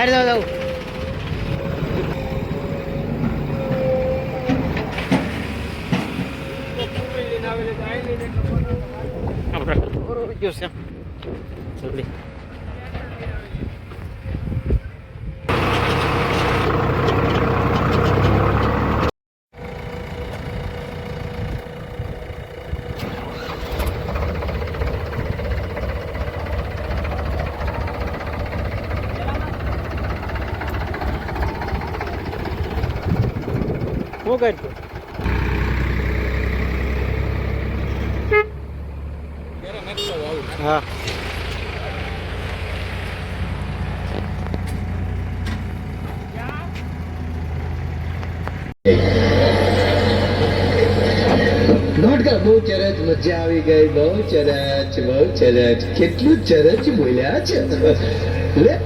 બહાર જાવ જલ્દી હું કરતો હા બહુ ચરચ મજા આવી ગઈ બહુ ચરચ કેટલું ચરચ બોલ્યા છે લે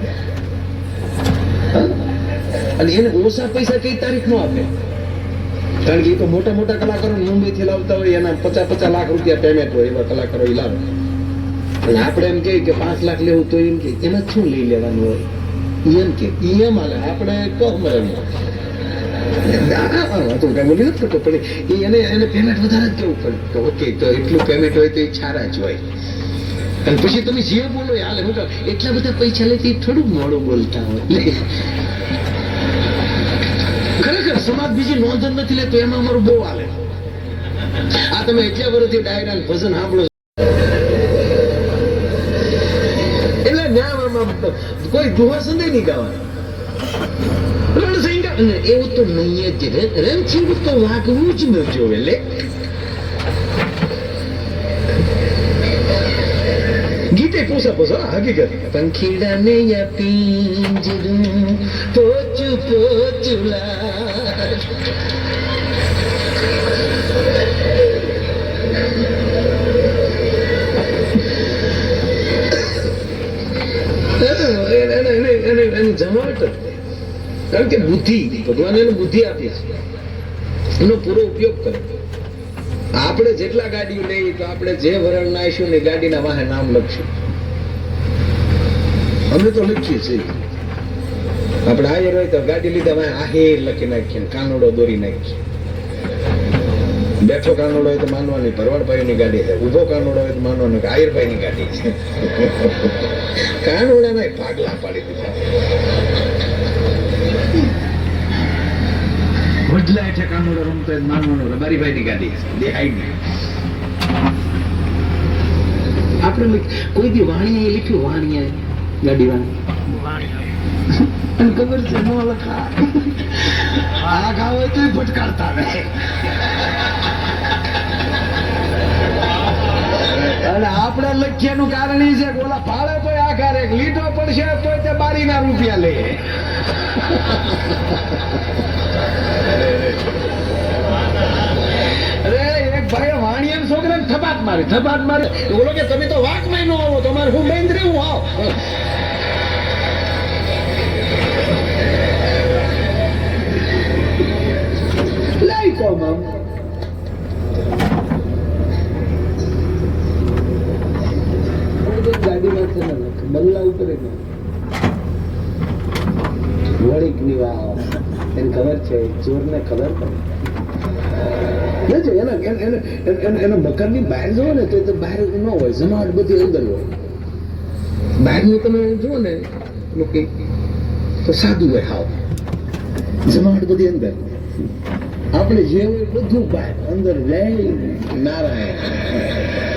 અને એને ઓછા પૈસા કઈ તારીખ નો આપે કારણ કે એ તો મોટા મોટા કલાકારો મુંબઈ થી લાવતા હોય એના 50 લાખ રૂપિયા પેમેન્ટ હોય એવા કલાકારો એ લાવે અને આપણે એમ કે 5 લાખ લેવું તો એમ કે એમાં શું લઈ લેવાનું હોય એમ કે એમ હાલે આપણે કહું એને પેમેન્ટ વધારે જ કેવું પડે ઓકે તો એટલું પેમેન્ટ હોય તો એ સારા જ હોય અને પછી તમે જે બોલો હાલે હું એટલા બધા પૈસા લેતી થોડુંક મોડું બોલતા હોય ખરેખર સમાજ બીજી નોંધ જ નથી લેતો એમાં અમારું બહુ હાલે આ તમે એટલા વર્ષથી ડાયરા ભજન સાંભળો એટલે કોઈ દુહા સંદેહ નહીં ગાવાનું એવું તો નહીં જ રણછીડ તો વાગવું જ ન જોવે લે ગીતે પોસા હકીકત પંખીડા ને પિંજરું પોચુલા જમાવટ કારણ કે બુદ્ધિ ભગવાને એને બુદ્ધિ આપી છે એનો પૂરો ઉપયોગ કરે આપણે જેટલા ગાડીઓ લઈએ તો આપણે જે વરણ નાખીશું ને ગાડીના વાહે નામ લખશું અમે તો લખીએ છીએ આપણે આયર હોય તો ગાડી લીધા વાહે આહેર લખી નાખીએ કાનોડો દોરી નાખીએ બેઠો કાનોડો હોય તો માનવાની ભરવાડભાઈ ની ગાડી છે ઉભો કાનોડો હોય તો માનવાનું કે આયરભાઈ ની ગાડી છે કાનોડા ના ભાગલા પાડી દીધા વડલા હેઠે કાનોડો રમતો માનવાનો રબારીભાઈ ની ગાડી દેખાય નહીં આપણે કોઈ બી વાણિયા લખ્યું વાણિયા ગાડી વાણી ખબર છે નો લખા આ ગાવ હોય તો ભટકાડતા રહે અને આપણે લખ્યાનું કારણ એ છે કે ઓલા ફાળે તો આખા રે લીધો પડશે તો તે બારીના રૂપિયા લે અરે એક ભાઈ વાણિયા છોકરાને થપાટ મારે બોલો કે તમે તો વાકમાં ન આવો તમારે હું બેન રહેવું આવ લઈ કહો મામ ગાડીમાં છે ને બલ્લા ઉપર વળીક ની વાવ એને ખબર છે ચોરને ખબર પડે એના મકાન ની બહાર જુઓ ને તો બહાર ન હોય જમાવટ બધી અંદર હોય બહાર નું તમે જુઓ ને તો સાદું હોય હાવ જમાવટ બધી અંદર આપણે જે હોય બધું બહાર અંદર જય નારાયણ